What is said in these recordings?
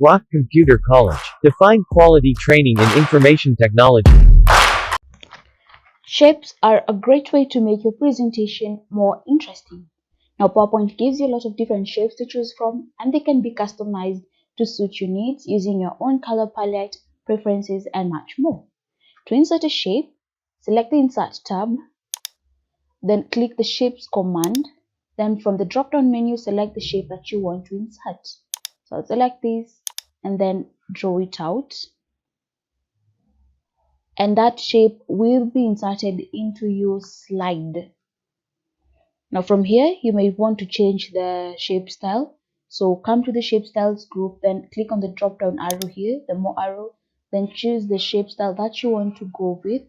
Rock Computer College. Define quality training in information technology. Shapes are a great way to make your presentation more interesting. Now, PowerPoint gives you a lot of different shapes to choose from, and they can be customized to suit your needs using your own color palette, preferences, and much more. To insert a shape, select the Insert tab, then click the Shapes command. Then from the drop-down menu, select the shape that you want to insert. So I'll select this and then draw it out. And that shape will be inserted into your slide. Now from here, you may want to change the shape style. So come to the shape styles group, then click on the drop down arrow here, the more arrow, then choose the shape style that you want to go with.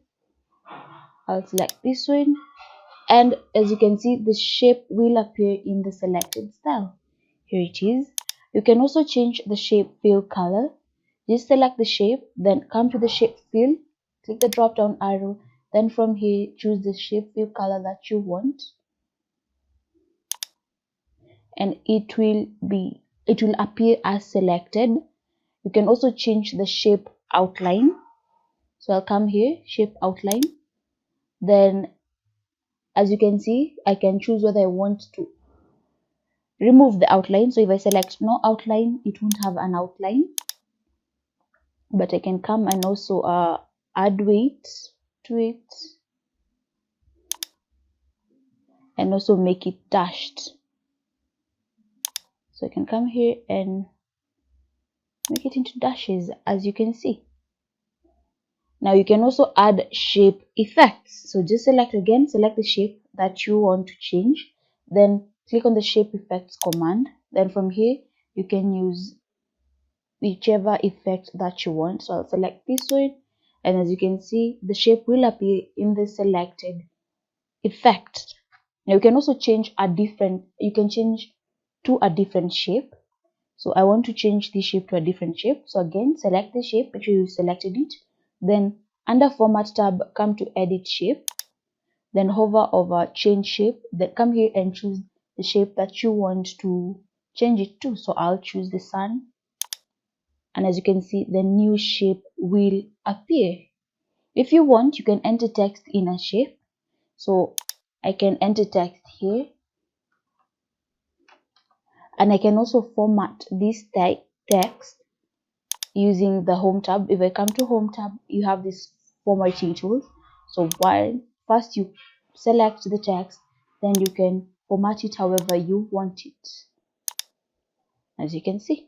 I'll select this one, and as you can see, the shape will appear in the selected style. Here it is. You can also change the shape fill color. Just select the shape, then come to the shape fill, click the drop down arrow, then from here choose the shape fill color that you want, and it will appear as selected. You can also change the shape outline. So I'll come here, shape outline, then as you can see, I can choose whether I want to remove the outline. So if I select no outline, it won't have an outline, but I can come and also add weight to it and also make it dashed. So I can come here and make it into dashes, as you can see. Now you can also add shape effects. So just select the shape that you want to change, then click on the shape effects command. Then from here you can use whichever effect that you want. So I'll select this one, and as you can see, the shape will appear in the selected effect. Now you can also change to a different shape. So I want to change this shape to a different shape. So again, select the shape, make sure you selected it. Then under Format tab, come to Edit Shape. Then hover over Change Shape. Then come here and choose the shape that you want to change it to. So I'll choose the sun. And as you can see, the new shape will appear. If you want, you can enter text in a shape. So I can enter text here. And I can also format this text using the Home tab. If I come to Home tab, you have this formatting tools. So while first you select the text, then you can format it however you want it, as you can see.